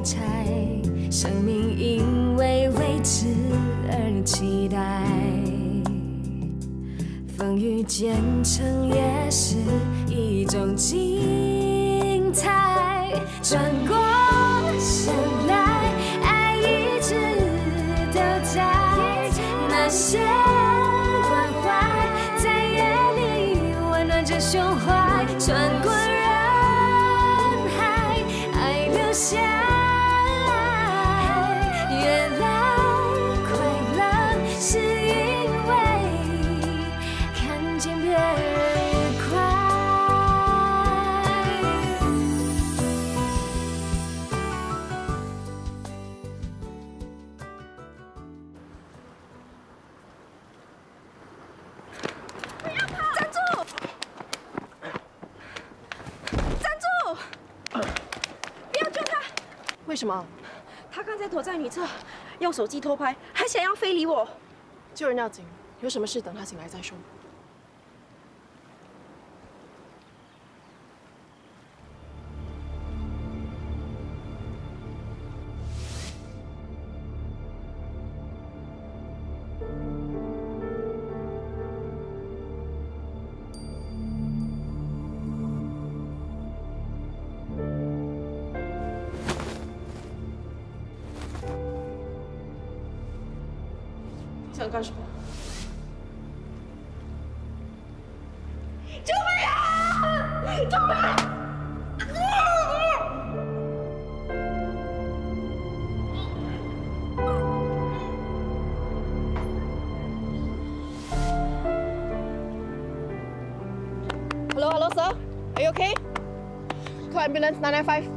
彩，生命因为未知而期待。风雨兼程也是一种精彩。转过身来，爱一直都在，那些关怀在夜里温暖着胸怀。穿过人海，爱留下来，越来快乐，是因为看见别人愉快。站住！站住！不要救他！为什么？他刚才躲在女厕，用手机偷拍，还想要非礼我。救人要紧，有什么事等他醒来再说。想干什么？救命啊！救命啊！Hello, sir. Are you okay? Call ambulance 995.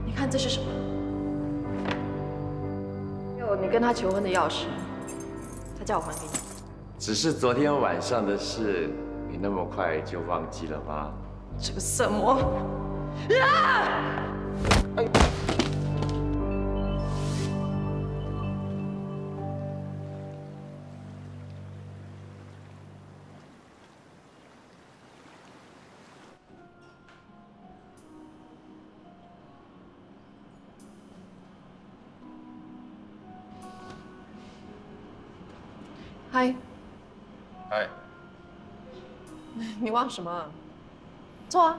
你看这是什么？有你跟他求婚的钥匙，他叫我还给你。只是昨天晚上的事，你那么快就忘记了吗？这个色魔！啊！哎。嗨，哎，你忘什么？坐啊。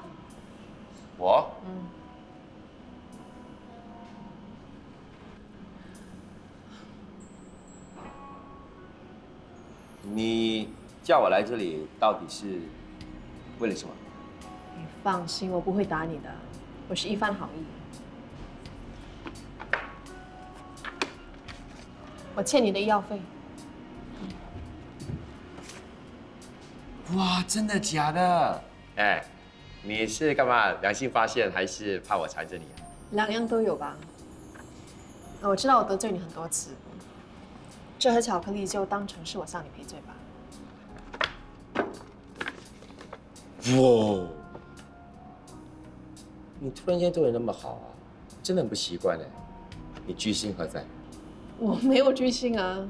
我？你叫我来这里到底是为了什么？你放心，我不会打你的，我是一番好意。我欠你的医药费。哇，真的假的？哎，你是干嘛？良心发现还是怕我缠着你啊？两样都有吧。我知道我得罪你很多次，这盒巧克力就当成是我向你赔罪吧。哇，你突然间对我那么好啊，真的很不习惯哎。你居心何在？我没有居心啊。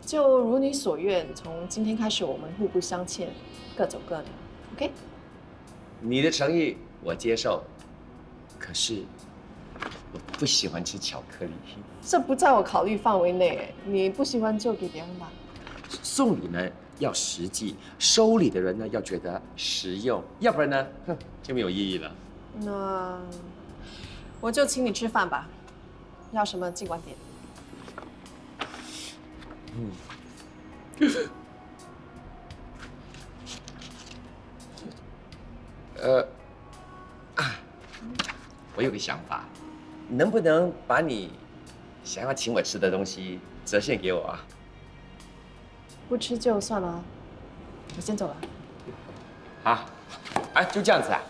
就如你所愿，从今天开始我们互不相欠，各走各的 ，OK？ 你的诚意我接受，可是我不喜欢吃巧克力。这不在我考虑范围内，你不喜欢就给别人吧。送礼呢要实际，收礼的人呢要觉得实用，要不然呢，哼，就没有意义了。那我就请你吃饭吧，要什么尽管点。我有个想法，能不能把你想要请我吃的东西折现给我啊？不吃就算了，我先走了。啊，哎，就这样子啊？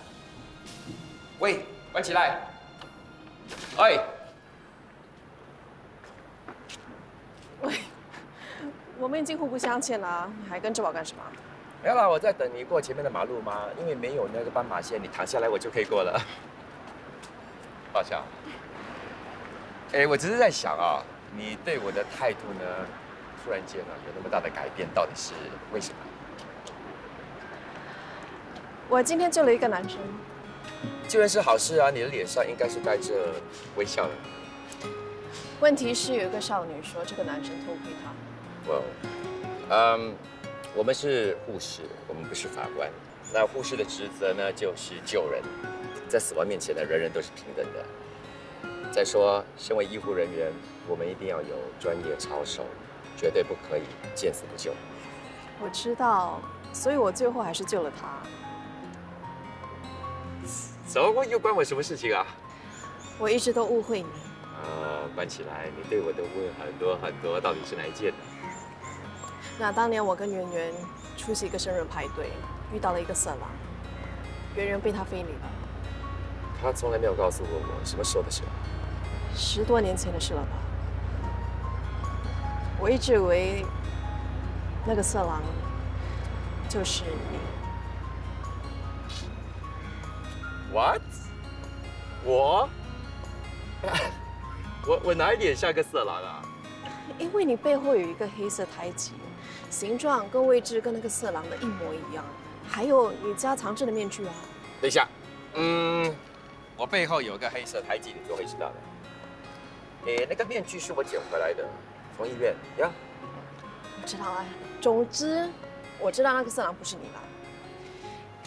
喂，关起来。哎，喂，我们已经互不相欠了，你还跟着我干什么？没有啦，我在等你过前面的马路嘛，因为没有那个斑马线，你躺下来我就可以过了。抱歉。哎，我只是在想啊，你对我的态度呢，突然间呢有那么大的改变，到底是为什么？我今天救了一个男生。救人是好事啊，你的脸上应该是带着微笑的。问题是有一个少女说这个男生偷窥她。我们是护士，我们不是法官。那护士的职责呢，就是救人，在死亡面前呢，人人都是平等的。再说，身为医护人员，我们一定要有专业操守，绝对不可以见死不救。我知道，所以我最后还是救了他。怎么又关我什么事情啊？我一直都误会你。关起来，你对我的误会很多很多，到底是哪一件？那当年我跟圆圆出席一个生日派对，遇到了一个色狼，圆圆被他非礼了。他从来没有告诉我什么时候的事10多年前的事了吧？我一直以为那个色狼就是你。What？ 我哪一点像个色狼啊？因为你背后有一个黑色胎记，形状跟位置跟那个色狼的一模一样，还有你家藏着的面具啊。等一下，我背后有个黑色胎记，你就会知道的。那个面具是我捡回来的，从医院呀。我知道啊，总之我知道那个色狼不是你了，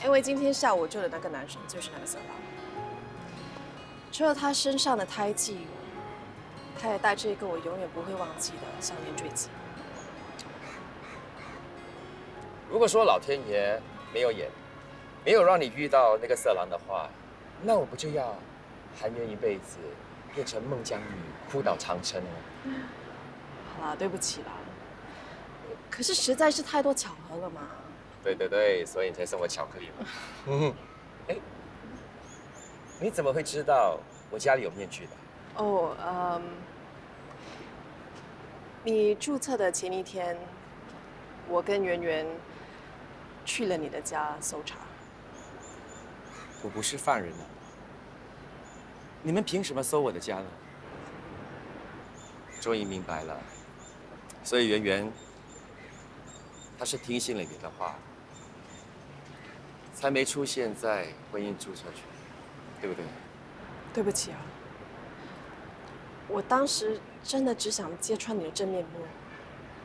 因为今天下午救的那个男生就是那个色狼。除了他身上的胎记，他也带着一个我永远不会忘记的项链坠子。如果说老天爷没有演，没有让你遇到那个色狼的话，那我不就要含冤一辈子，变成孟姜女，哭倒长城了？好啦，对不起啦。可是实在是太多巧合了嘛。对，所以你才送我巧克力嘛。你怎么会知道我家里有面具的？你注册的前一天，我跟圆圆去了你的家搜查。我不是犯人啊！你们凭什么搜我的家呢？终于明白了，所以圆圆，她是听信了你的话，才没出现在婚姻注册权，对不对？对不起啊，我当时真的只想揭穿你的真面目，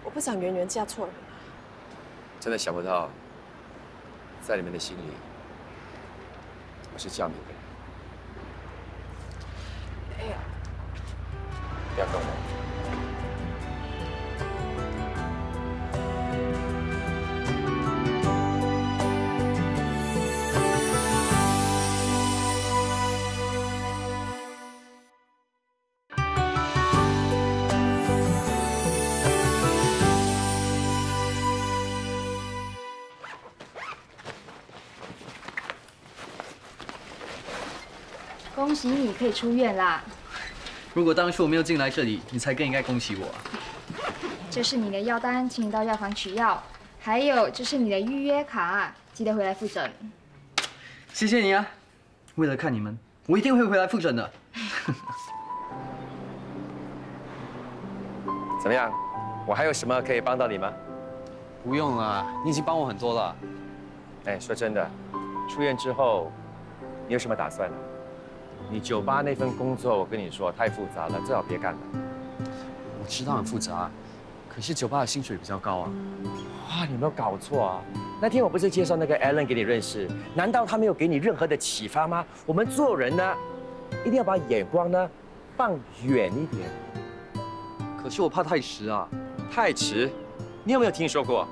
我不想圆圆嫁错人啊。真的想不到，在你们的心里，我是这样的一个人。哎呀，不要动我。恭喜你可以出院啦！如果当初我没有进来这里，你才更应该恭喜我啊。这是你的药单，请你到药房取药。还有，这是你的预约卡，记得回来复诊。谢谢你啊！为了看你们，我一定会回来复诊的。怎么样？我还有什么可以帮到你吗？不用了，你已经帮我很多了。哎，说真的，出院之后，你有什么打算呢？你酒吧那份工作，我跟你说太复杂了，最好别干了。我知道很复杂，可是酒吧的薪水比较高啊。哇，你有没有搞错啊？那天我不是介绍那个 Alan 给你认识，难道他没有给你任何的启发吗？我们做人呢，一定要把眼光呢放远一点。可是我怕太迟啊。太迟？你有没有听说过，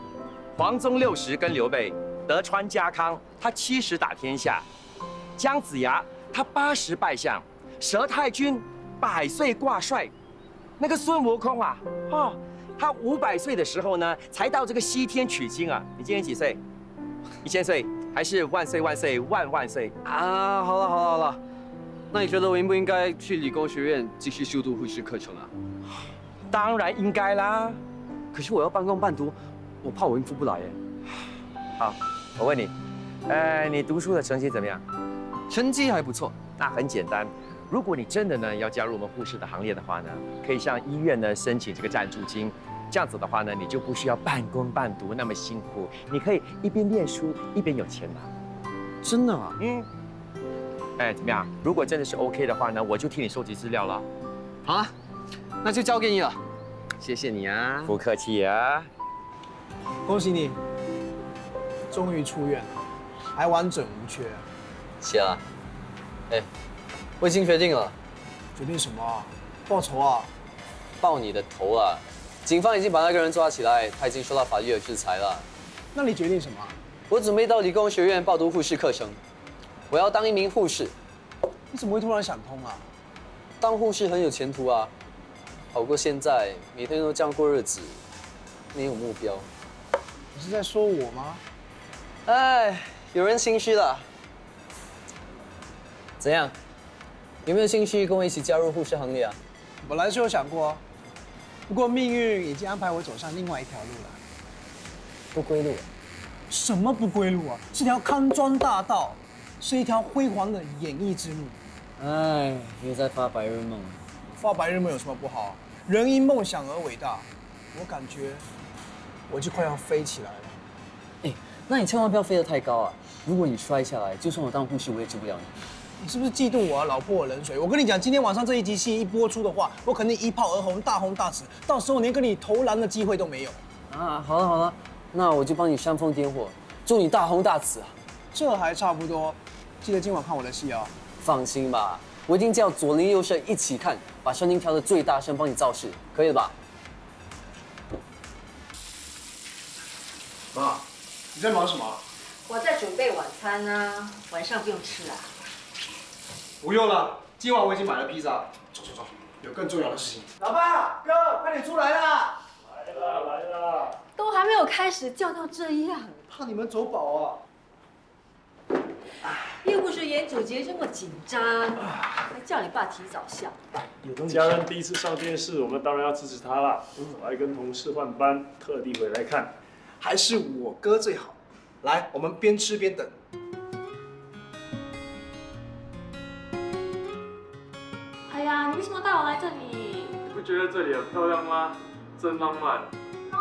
黄宗60跟刘备，德川家康他70打天下，姜子牙他80拜相，佘太君100岁挂帅，那个孙悟空啊，他500岁的时候呢，才到这个西天取经啊。你今年几岁？1000岁还是万岁万岁万万岁？啊，好了好了好了，那你觉得我应不应该去理工学院继续修读护士课程啊？当然应该啦。可是我要半工半读，我怕我应付不来耶。好，我问你，你读书的成绩怎么样？成绩还不错。那很简单，如果你真的呢要加入我们护士的行列的话呢，可以向医院呢申请这个赞助金。这样子的话呢，你就不需要半工半读那么辛苦，你可以一边念书一边有钱拿。真的啊？嗯。怎么样？如果真的是 OK 的话呢，我就替你收集资料了。好啊，那就交给你了。谢谢你啊。不客气啊。恭喜你，终于出院了，还完整无缺。谢了。我已经决定了。决定什么啊？报仇啊？报你的头啊！警方已经把那个人抓起来，他已经受到法律的制裁了。那你决定什么？我准备到理工学院报读护士课程，我要当一名护士。你怎么会突然想通啊？当护士很有前途啊，好过现在每天都这样过日子，没有目标。你是在说我吗？哎，有人心虚了。怎样？有没有兴趣跟我一起加入护士行列啊？本来是有想过，不过命运已经安排我走上另外一条路了。不归路。什么不归路啊？是条康庄大道，是一条辉煌的演艺之路。哎，又在发白日梦。发白日梦有什么不好？人因梦想而伟大。我感觉我就快要飞起来了。哎，那你千万不要飞得太高啊！如果你摔下来，就算我当护士，我也救不了你。你是不是嫉妒我啊？老泼我冷水！我跟你讲，今天晚上这一集戏一播出的话，我肯定一炮而红，大红大紫，到时候连跟你投篮的机会都没有。啊，好了好了，那我就帮你煽风点火，祝你大红大紫啊！这还差不多，记得今晚看我的戏啊！放心吧，我一定叫左邻右舍一起看，把声音调得最大声，帮你造势，可以了吧？妈，你在忙什么？我在准备晚餐啊，晚上不用吃啦。不用了，今晚我已经买了披萨。走走走，有更重要的事情。老爸，哥，快点出来啦！来了来了。都还没有开始，叫到这样。怕你们走饱啊。又不是演主角这么紧张，还叫你爸提早下。家人第一次上电视，我们当然要支持他啦。我还跟同事换班，特地回来看。还是我哥最好。来，我们边吃边等。哎呀，你为什么带我来这里？你不觉得这里很漂亮吗？真浪漫。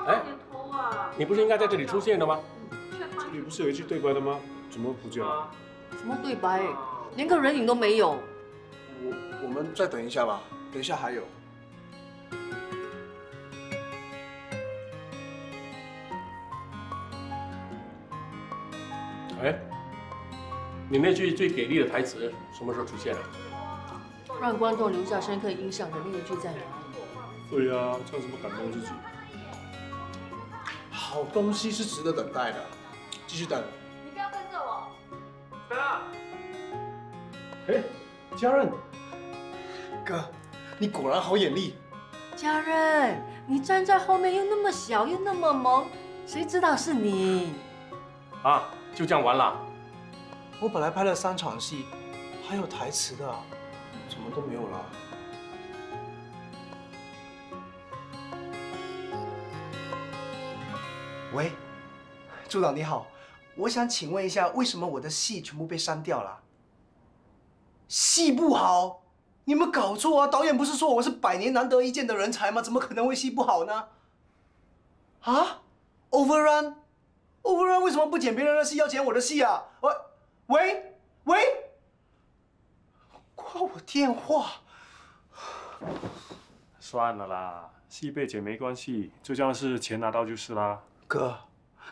哎，头啊！你不是应该在这里出现的吗？这里不是有一句对白的吗？怎么不见了？什么对白？连个人影都没有。我们再等一下吧，等一下还有。哎，你那句最给力的台词什么时候出现了？让观众留下深刻印象的那一句在哪里？对呀，唱什么感动自己？好东西是值得等待的，继续等。你不要跟着我。等啊！哎，家人，哥，你果然好眼力。家人，你站在后面又那么小又那么萌，谁知道是你？啊，就这样完了？我本来拍了3场戏，还有台词的，怎么都没有了？喂，助导你好，我想请问一下，为什么我的戏全部被删掉了？戏不好？你有没有搞错啊？导演不是说我是100年难得一见的人才吗？怎么可能会戏不好呢？啊 ？Overrun 为什么不剪别人的戏，要剪我的戏啊？喂，挂我电话。算了啦，戏被剪没关系，最重要是钱拿到就是啦。哥，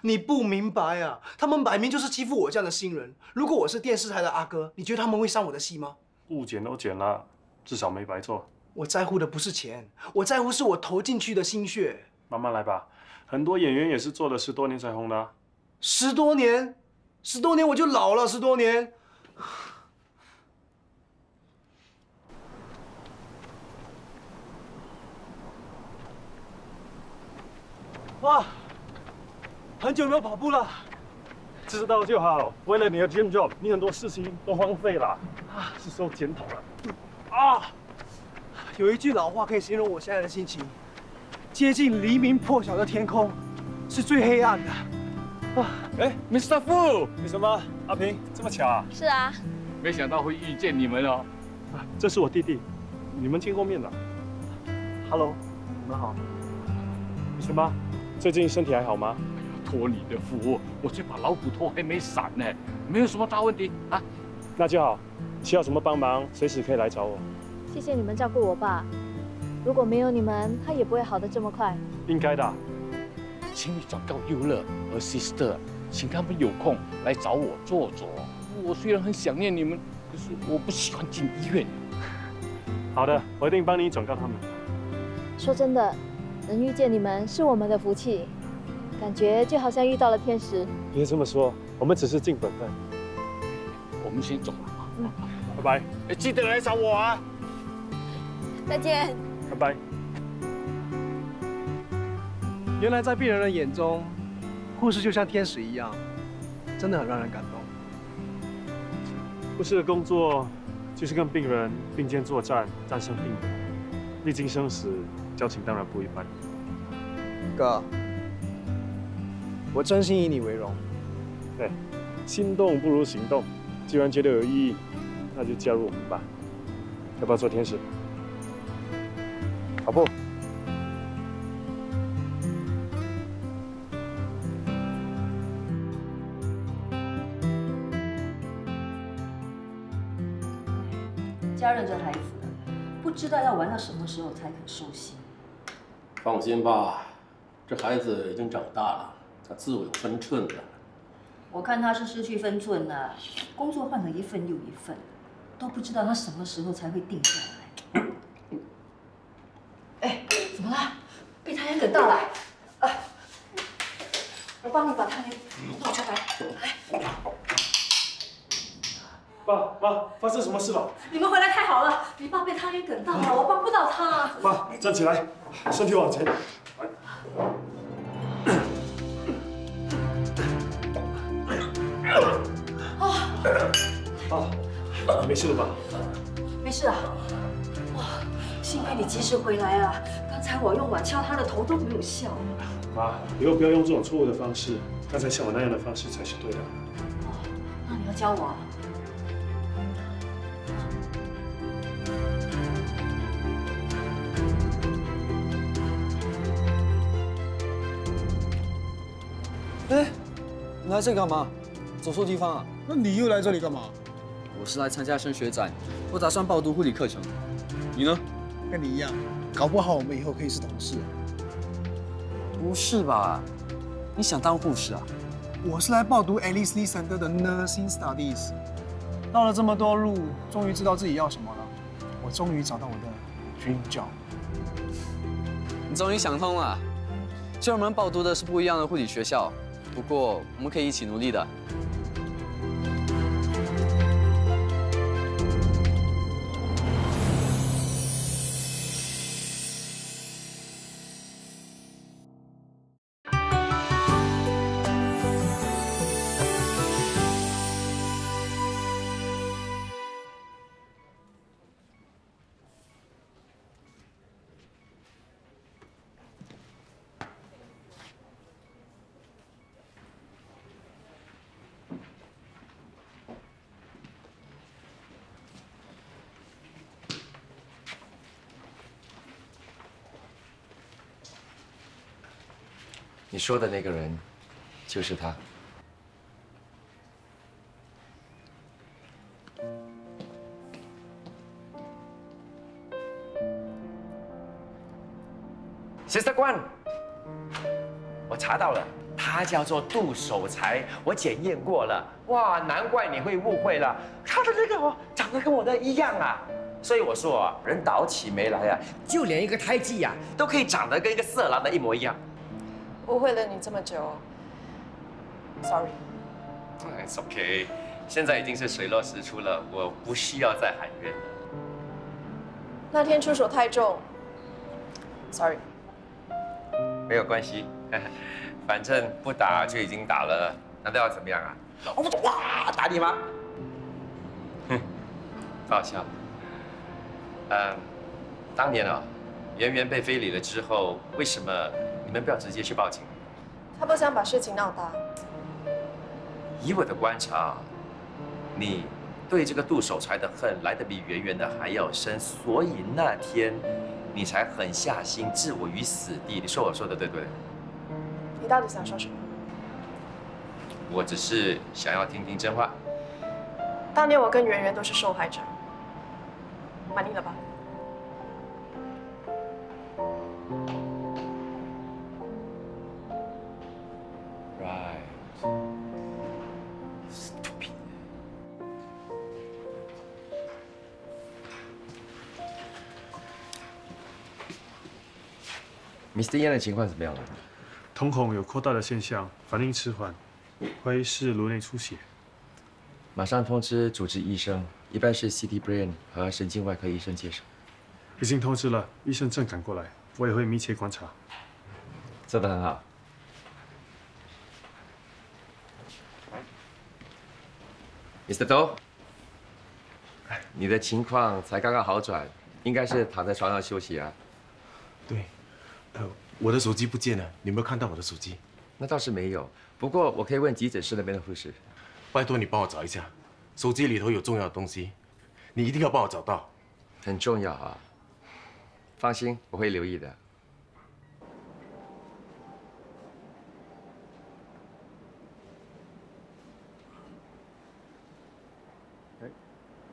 你不明白啊！他们摆明就是欺负我这样的新人。如果我是电视台的阿哥，你觉得他们会删我的戏吗？误剪都剪了，至少没白做。我在乎的不是钱，我在乎是我投进去的心血。慢慢来吧，很多演员也是做了10多年才红的。10多年，10多年我就老了，10多年。哇，很久没有跑步了，知道就好。为了你的 dream job， 你很多事情都荒废了，是时候检讨了。有一句老话可以形容我现在的心情：接近黎明破晓的天空，是最黑暗的。Mr. Fu， 你什么？阿平，这么巧啊？是啊。没想到会遇见你们哦。这是我弟弟，你们见过面的。Hello， 你们好。什么？最近身体还好吗？托你的福，我这把老骨头还没散呢，没有什么大问题啊。那就好，需要什么帮忙，随时可以来找我。谢谢你们照顾我爸，如果没有你们，他也不会好得这么快。应该的。请你转告优乐和 sister， 请他们有空来找我坐坐。我虽然很想念你们，可是我不喜欢进医院。好的，我一定帮你转告他们。说真的，能遇见你们是我们的福气，感觉就好像遇到了天使。别这么说，我们只是尽本分。我们先走了。拜拜。记得来找我啊。再见。拜拜。原来在病人的眼中，护士就像天使一样，真的很让人感动。护士的工作就是跟病人并肩作战，战胜病魔，历经生死，交情当然不一般。哥，我真心以你为荣。对，心动不如行动。既然觉得有意义，那就加入我们吧。要不要做天使？好不？家人这孩子，不知道要玩到什么时候才肯收心。放心吧，这孩子已经长大了，他自有分寸的。我看他是失去分寸了，工作换了一份又一份，都不知道他什么时候才会定下来。哎，怎么了？被太阳梗到了？我帮你把太阳弄出来。来。爸，发生什么事了？你们回来太好了，你爸被汤圆梗到了，我帮不到他。爸，站起来，身体往前。你没事了吧？没事啊。哇，幸亏你及时回来啊！刚才我用碗敲他的头都没有效。妈，以后不要用这种错误的方式，刚才像我那样的方式才是对的。那你要教我啊？哎，你来这里干嘛？走错地方啊！那你又来这里干嘛？我是来参加升学展，我打算报读护理课程。你呢？跟你一样，搞不好我们以后可以是同事。不是吧？你想当护士啊？我是来报读 Alice Lee Center 的 Nursing Studies。绕了这么多路，终于知道自己要什么了。我终于找到我的 dream job。你终于想通了。虽然我们报读的是不一样的护理学校，不过我们可以一起努力的。你说的那个人，就是他。Sister 关，我查到了，他叫做杜守才，我检验过了。哇，难怪你会误会了，他的那个长得跟我的一样啊。所以我说啊，人倒起霉来啊，就连一个胎记呀，都可以长得跟一个色狼的一模一样。误会了你这么久 ，sorry。It's okay， 现在已经是水落石出了，我不需要再喊冤了。那天出手太重 ，sorry。没有关系，反正不打就已经打了，难道要怎么样啊？哇，打你吗？哼，不好笑。当年啊，圆圆被非礼了之后，为什么你们不要直接去报警？他不想把事情闹大。以我的观察，你对这个杜守才的恨来得比圆圆的还要深，所以那天你才狠下心置我于死地。你说我说的对不对？你到底想说什么？我只是想要听听真话。当年我跟圆圆都是受害者，满意了吧？ Mr. Yan 的情况怎么样了？瞳孔有扩大的现象，反应迟缓，怀疑是颅内出血。马上通知主治医生，一般是 CT Brain 和神经外科医生接手。已经通知了，医生正赶过来，我也会密切观察。做得很好。Mr. Do， 你的情况才刚刚好转，应该是躺在床上休息啊。对。 我的手机不见了，你有没有看到我的手机？那倒是没有，不过我可以问急诊室那边的护士。拜托你帮我找一下，手机里头有重要的东西，你一定要帮我找到。很重要啊，放心，我会留意的。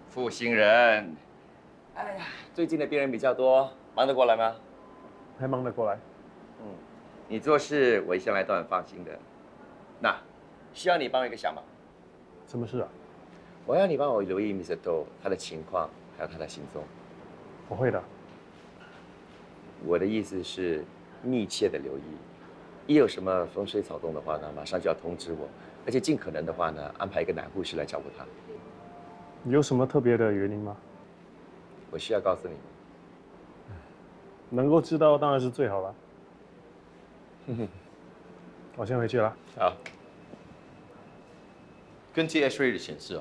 负心人，哎呀，最近的病人比较多，忙得过来吗？ 还忙得过来。你做事我一向来都很放心的。那需要你帮我一个小忙。什么事啊？我要你帮我留意 Mr. Do 他的情况，还有他的行踪。我会的。我的意思是密切的留意，一有什么风吹草动的话呢，马上就要通知我，而且尽可能的话呢，安排一个男护士来照顾他。有什么特别的原因吗？我需要告诉你。 能够知道当然是最好了。我先回去了。好。根据 X-ray 的显示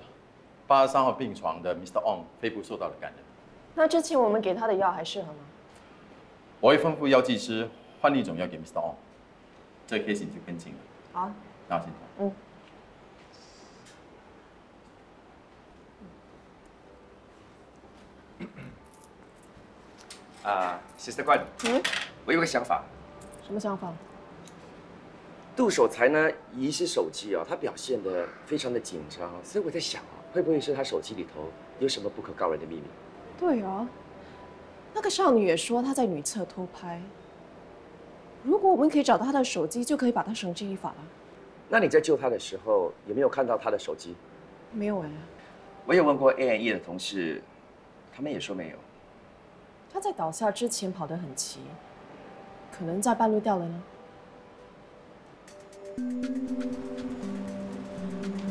，83号病床的 Mr. On 肺部受到了感染。那之前我们给他的药还适合吗？我会吩咐药剂师换另一种药给 Mr. On。这个 case 你就跟进了。好。那我先走。Sister 冠，我有个想法。什么想法？杜守才呢遗失手机他表现得非常的紧张，所以我在想会不会是他手机里头有什么不可告人的秘密？对啊，那个少女也说她在女厕偷拍。如果我们可以找到她的手机，就可以把她绳之以法了。那你在救她的时候有没有看到她的手机？没有哎。我有问过 A&E 的同事，他们也说没有。 他在倒下之前跑得很齐，可能在半路掉了呢。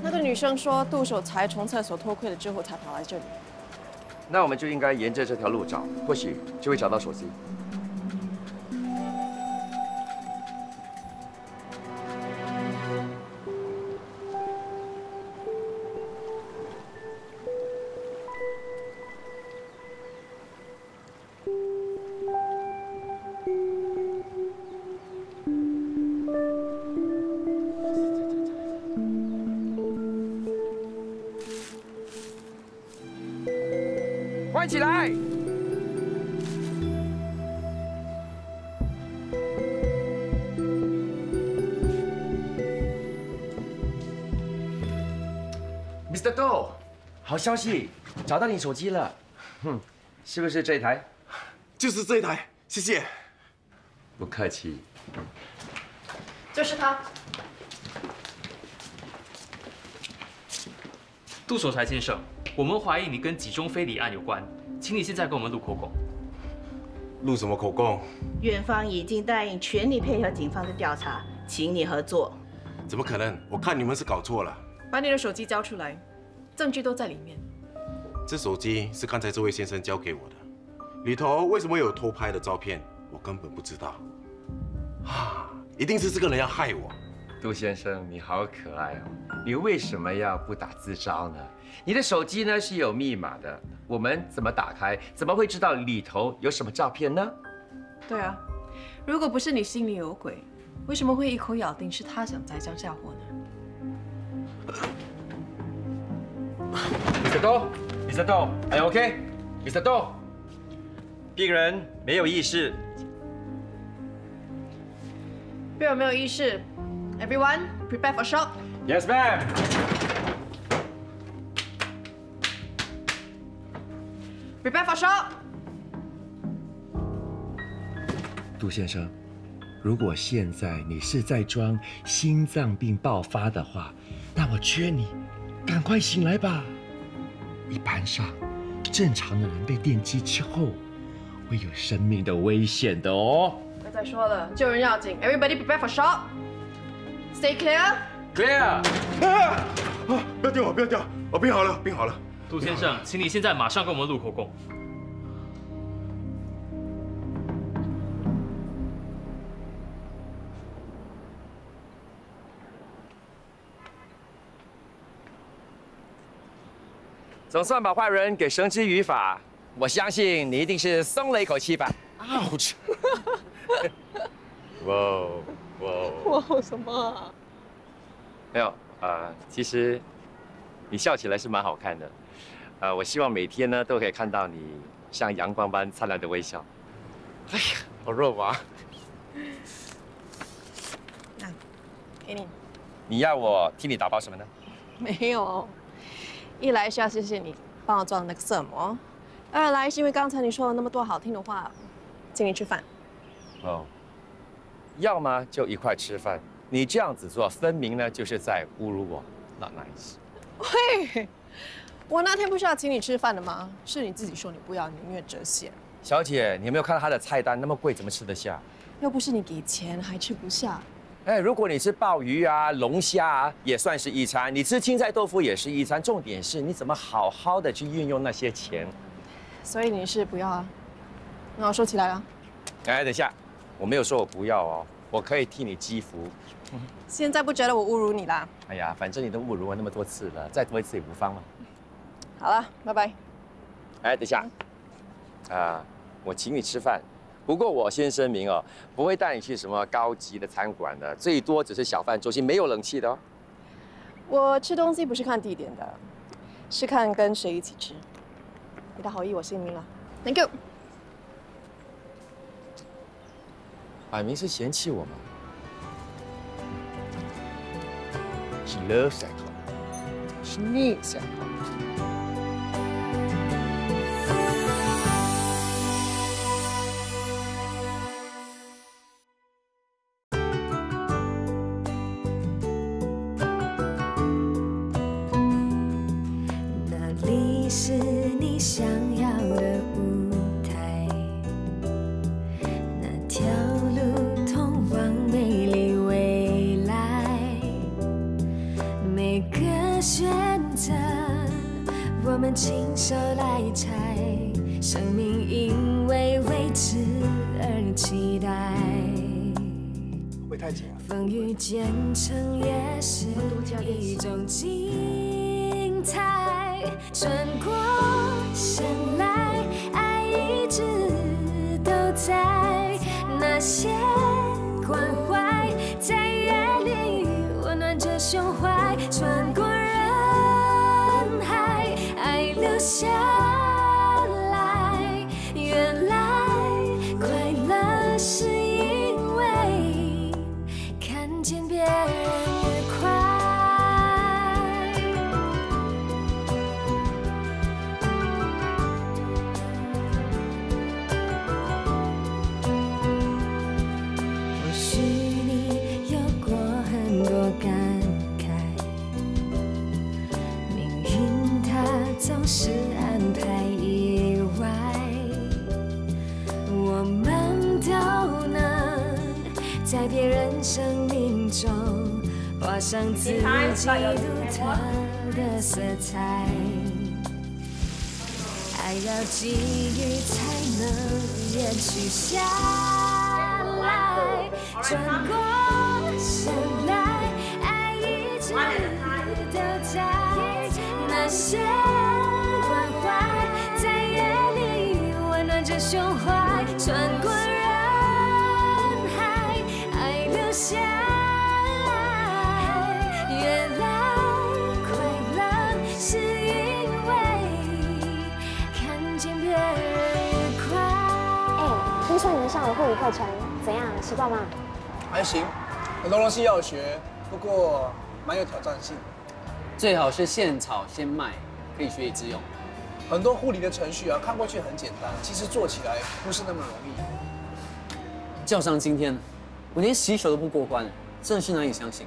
那个女生说，杜守才从厕所脱困了之后才跑来这里。那我们就应该沿着这条路找，或许就会找到手机。关起来！Mr. Do， 好消息，找到你手机了。是不是这一台？就是这一台，谢谢。不客气。就是他。杜守才先生。 我们怀疑你跟集中非礼案有关，请你现在跟我们录口供。录什么口供？院方已经答应全力配合警方的调查，请你合作。怎么可能？我看你们是搞错了。把你的手机交出来，证据都在里面。这手机是刚才这位先生交给我的，里头为什么有偷拍的照片，我根本不知道。啊，一定是这个人要害我。杜先生，你好可爱哦！你为什么要不打自招呢？你的手机呢是有密码的，我们怎么打开？怎么会知道里头有什么照片呢？对啊，如果不是你心里有鬼，为什么会一口咬定是他想栽赃嫁祸呢 ？Mr. Do，Mr. Do，Are you OK？Mr. Do， 病人没有意识。病人没有意识。Everyone, prepare for shock. Yes, ma'am. Prepare for shock. 杜先生，如果现在你是在装心脏病爆发的话，那我劝你赶快醒来吧。一般上，正常的人被电击之后会有生命的危险的哦。别再说了，救人要紧。Everybody prepare for shock. Stay clear. Clear. 不要掉，不要掉，我病好了，病好了。杜先生，请你现在马上跟我们录口供。总算把坏人给绳之于法，我相信你一定是松了一口气吧。Ouch！ 哇什么？没有，其实你笑起来是蛮好看的。我希望每天呢都可以看到你像阳光般灿烂的微笑。哎呀，好热啊！那，给你。你要我替你打包什么呢？没有，一来是要谢谢你帮我装那个色膜，二来是因为刚才你说了那么多好听的话，请你吃饭。哦。要么就一块吃饭，你这样子做，分明呢就是在侮辱我 ，not nice。喂，我那天不是要请你吃饭的吗？是你自己说你不要，你宁愿折现。小姐，你有没有看到他的菜单？那么贵，怎么吃得下？又不是你给钱，还吃不下。哎，如果你吃鲍鱼啊、龙虾啊，也算是一餐；你吃青菜豆腐也是一餐。重点是你怎么好好的去运用那些钱。所以你是不要啊？那我收起来了。哎，等一下。我没有说我不要哦，我可以替你积福。现在不觉得我侮辱你啦？哎呀，反正你都侮辱我那么多次了，再多一次也无妨嘛。好了，拜拜。哎，等一下，我请你吃饭，不过我先声明哦，不会带你去什么高级的餐馆的，最多只是小饭桌，没有冷气的哦。我吃东西不是看地点的，是看跟谁一起吃。你的好意我心领了 ，Thank you。摆明是嫌弃我嘛。She loves alcohol. She needs alcohol. 那里是你想要的舞台，那条路通往美丽未来，每个选择我们亲手来拆，生命因为未知而期待。会太紧啊！风雨兼程也是一种精彩，转过身来，爱一直都在，那些关怀在夜里温暖着胸怀，穿过人海，爱留下来，原来快乐是因为看见别人愉快。或许你有过很多感慨，命运它总是安排意外，我们都能在别人生命中画上自己独特的色彩，爱要给予才能延续下来，转过身来，事都在那些关怀，在夜里温暖着胸怀，穿过人海，爱留下来。月亮快乐，是因为看见别人愉快。哎，听说你们上了护理课程，怎样？习惯吗？还行，很多东西要学，不过蛮有挑战性的。最好是现炒现卖，可以学以致用。很多护理的程序啊，看过去很简单，其实做起来不是那么容易。叫上今天，我连洗手都不过关，真是难以相信。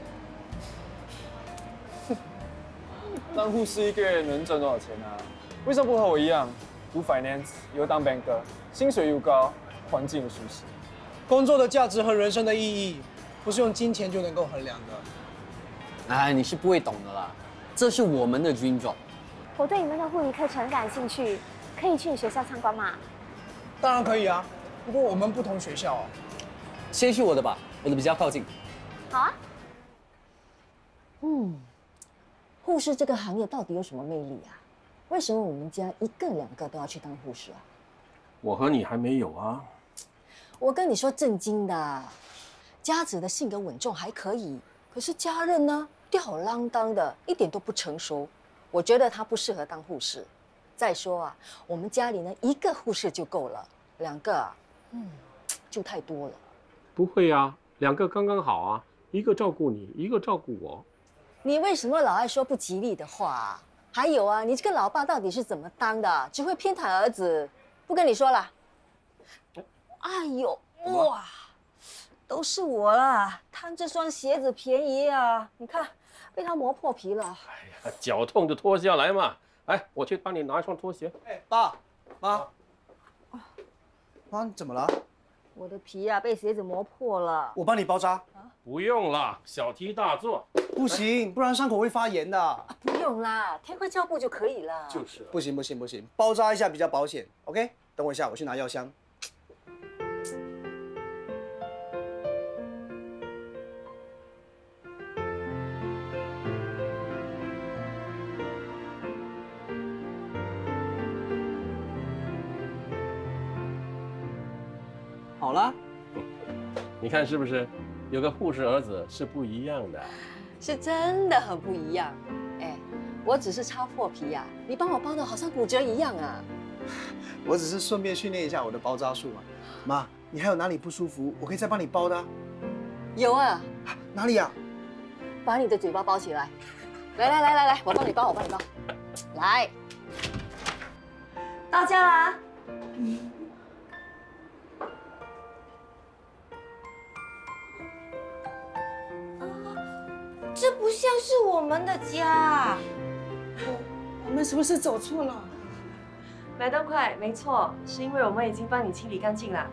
当护士1个月能赚多少钱啊？为什么不和我一样，读 finance 又当 banker， 薪水又高，环境又舒适？工作的价值和人生的意义，不是用金钱就能够衡量的。哎，你是不会懂的啦，这是我们的 dream job。我对你们的护理课程感兴趣，可以去你学校参观吗？当然可以啊，不过我们不同学校哦。先去我的吧，我的比较靠近。好啊。护士这个行业到底有什么魅力啊？为什么我们家1个2个都要去当护士啊？我和你还没有啊。我跟你说正经的，佳子的性格稳重还可以，可是家人呢，吊儿郎当的，一点都不成熟。我觉得她不适合当护士。再说啊，我们家里呢1个护士就够了，2个啊，就太多了。不会啊，2个刚刚好啊，一个照顾你，一个照顾我。你为什么老爱说不吉利的话啊？还有啊，你这个老爸到底是怎么当的？只会偏袒儿子，不跟你说了。哎呦，哇，都是我啦，贪这双鞋子便宜啊！你看，被他磨破皮了。脚痛就脱下来嘛。哎，我去帮你拿一双拖鞋。哎，爸妈，妈，你怎么了？我的皮啊，被鞋子磨破了。我帮你包扎。不用了，小题大做。不行，不然伤口会发炎的。不用啦，贴块胶布就可以了。就是。不行，包扎一下比较保险。OK， 等我一下，我去拿药箱。好了，你看是不是？有个护士儿子是不一样的。是真的很不一样。哎，我只是擦破皮呀，你帮我包的好像骨折一样啊。我只是顺便训练一下我的包扎术嘛。妈，你还有哪里不舒服？我可以再帮你包的啊。有啊。哪里啊？把你的嘴巴包起来。来，我帮你包。来，到家啦。这不像是我们的家。我们是不是走错了？买得快，没错，是因为我们已经帮你清理干净了。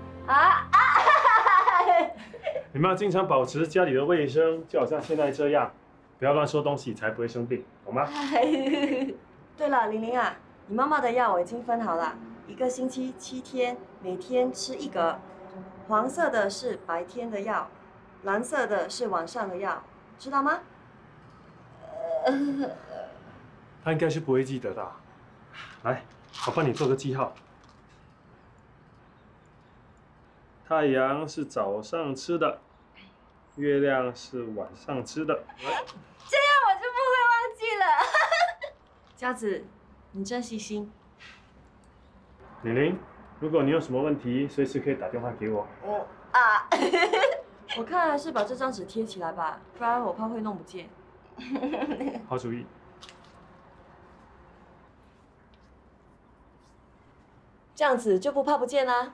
你们要经常保持家里的卫生，就好像现在这样，不要乱收东西，才不会生病，懂吗？对了，玲玲啊，你妈妈的药我已经分好了，1个星期7天，每天吃1格。黄色的是白天的药，蓝色的是晚上的药，知道吗？他应该是不会记得的。来，我帮你做个记号。太阳是早上吃的，月亮是晚上吃的。这样我就不会忘记了。佳子，你真细心。玲玲，如果你有什么问题，随时可以打电话给我。我看还是把这张纸贴起来吧，不然我怕会弄不见。好主意。这样子就不怕不见啦。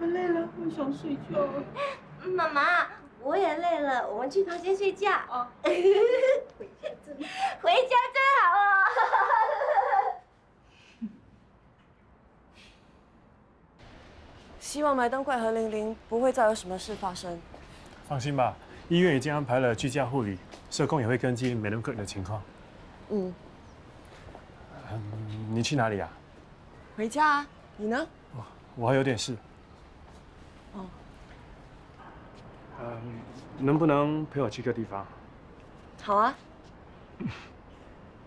我累了，我想睡觉。妈妈，我也累了，我们去房间睡觉。回家真好哦。希望麦登怪和玲玲不会再有什么事发生。放心吧，医院已经安排了居家护理，社工也会跟进每个人的情况。你去哪里啊？回家啊，你呢？我还有点事。能不能陪我去个地方？好啊。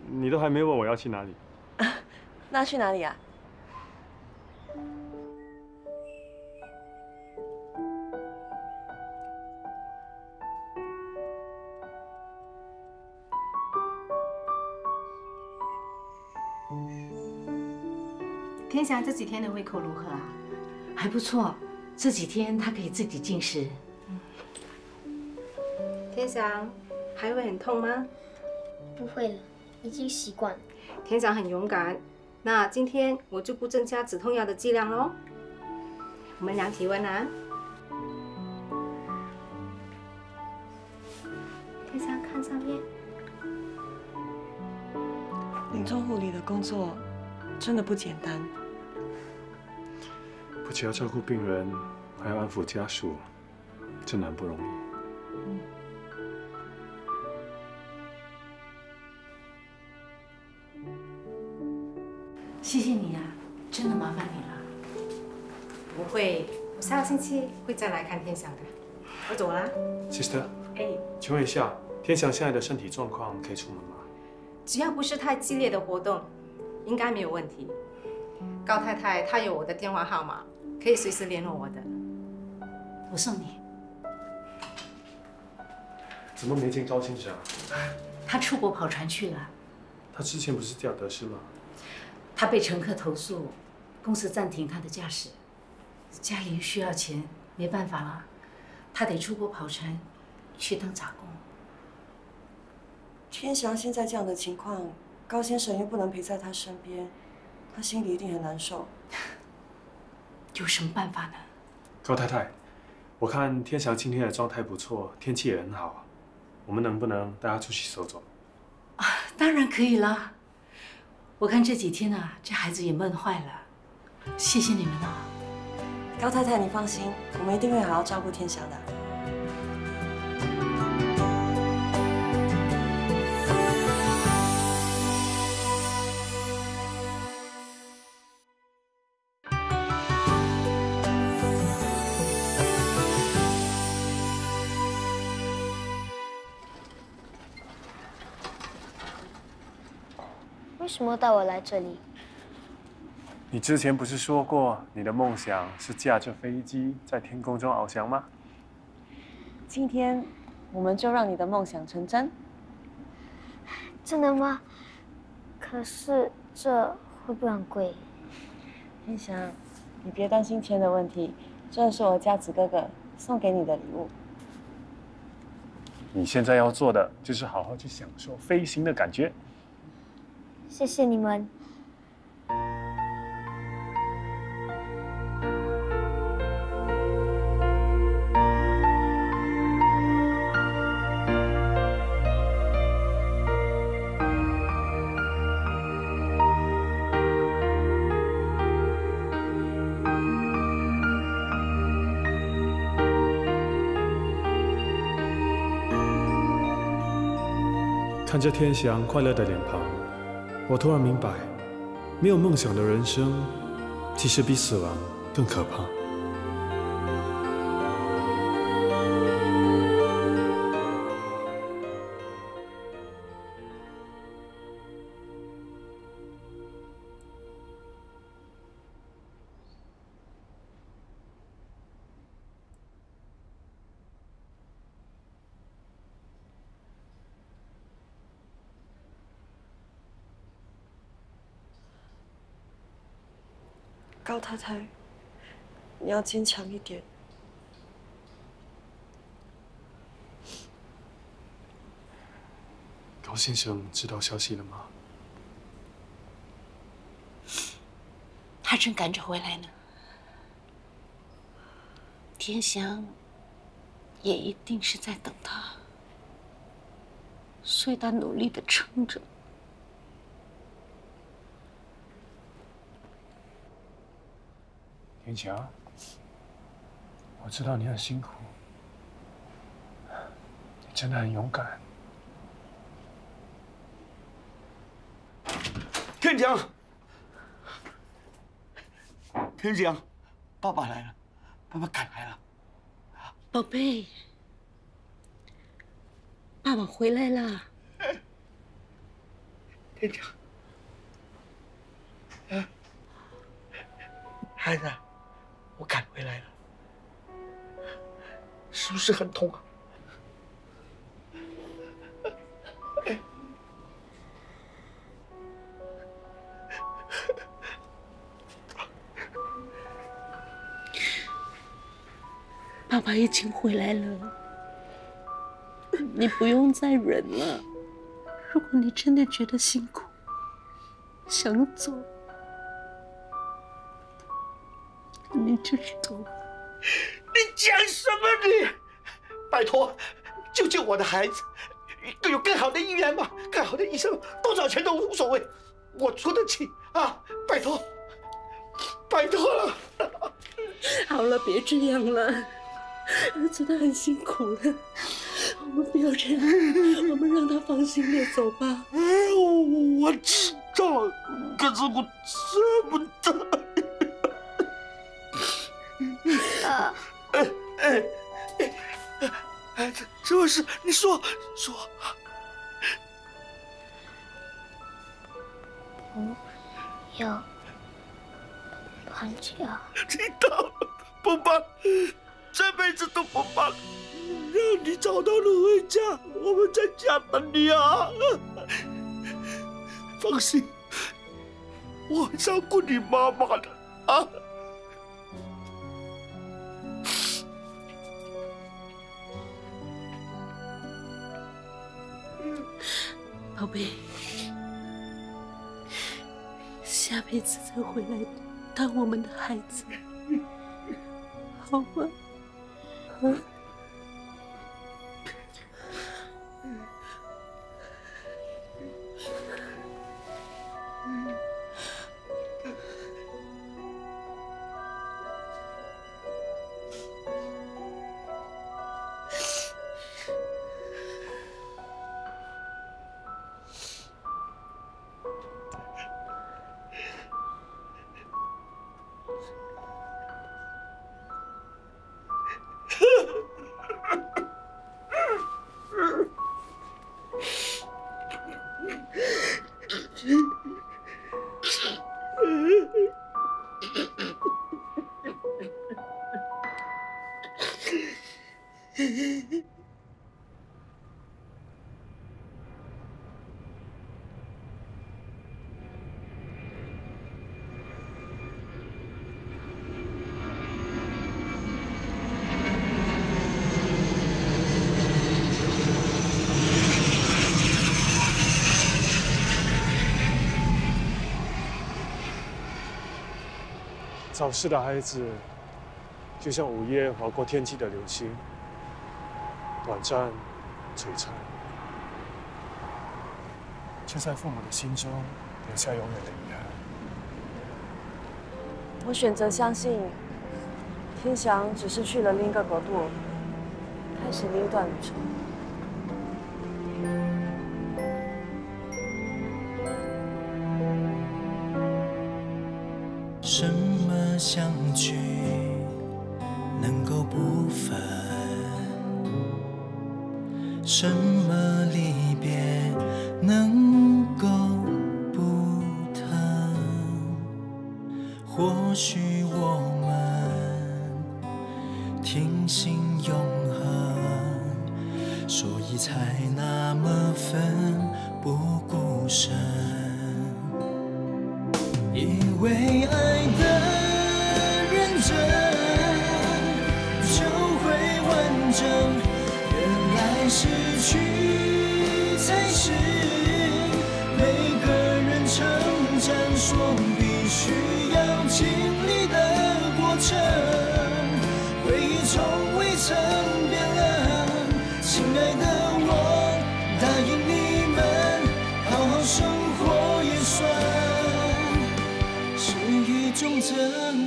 你都还没问我要去哪里。那去哪里啊？天祥这几天的胃口如何啊？还不错，这几天他可以自己进食。天祥，还会很痛吗？不会了，已经习惯了。天祥很勇敢。那今天我就不增加止痛药的剂量喽。我们量体温啊。天祥，看上面。临终护理的工作真的不简单。不只要照顾病人，还要安抚家属，真的很不容易。谢谢你啊，真的麻烦你了。不会，我下个星期会再来看天祥的。我走啦。Sister， 哎，请问一下，天祥现在的身体状况可以出门吗？只要不是太激烈的活动，应该没有问题。高太太她有我的电话号码，可以随时联络我的。我送你。怎么没见高先生啊？他出国跑船去了。他之前不是吊得是吗？他被乘客投诉，公司暂停他的驾驶。家里需要钱，没办法了，他得出国跑船，去当杂工。天祥现在这样的情况，高先生又不能陪在他身边，他心里一定很难受。有什么办法呢？高太太，我看天祥今天的状态不错，天气也很好，我们能不能带他出去走走？啊，当然可以了。我看这几天啊，这孩子也闷坏了。谢谢你们啊。高太太，你放心，我们一定会好好照顾天祥的。为什么带我来这里？你之前不是说过你的梦想是驾着飞机在天空中翱翔吗？今天我们就让你的梦想成真。真的吗？可是这会不会很贵？天祥，你别担心钱的问题，这是我佳子哥哥送给你的礼物。你现在要做的就是好好去享受飞行的感觉。谢谢你们。看着天祥快乐的脸庞，我突然明白，没有梦想的人生，其实比死亡更可怕。高太太，你要坚强一点。高先生知道消息了吗？他正赶着回来呢。天祥也一定是在等他，所以他努力的撑着。天祥，我知道你很辛苦，你真的很勇敢。天祥，天祥，爸爸来了，爸爸赶来了。宝贝，爸爸回来了。天长，孩子，我赶回来了，是不是很痛啊？爸爸已经回来了，你不用再忍了。如果你真的觉得辛苦，想走，你就走。你讲什么你？拜托，救救我的孩子！有更好的医院吗？更好的医生，多少钱都无所谓，我出得起啊！拜托，拜托了。好了，别这样了，儿子他很辛苦了，我们不要这样，我们让他放心的走吧。我知道，可是我舍不得。孩子，什么事？你说。不要搬家。知道了，不搬，这辈子都不搬，让你找到了回家，我们在家等你啊！放心，我会照顾你妈妈的啊！宝贝，下辈子再回来当我们的孩子，好吗？早逝的孩子，就像午夜划过天际的流星，短暂、璀璨，却在父母的心中留下永远的遗憾。我选择相信，天祥只是去了另一个国度，开始另一段旅程。什么相聚能够不分？什么离别能够不疼？或许我们听信永恒，所以才那么奋不顾身。因为爱的认真，就会完整。原来失去才是每个人成长所必须要经历的过程。回忆从未曾变冷，亲爱的我，答应你们，好好生活也算一种责任。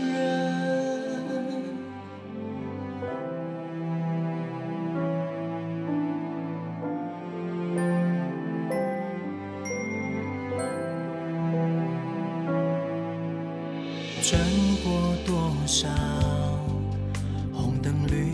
转过多少红灯绿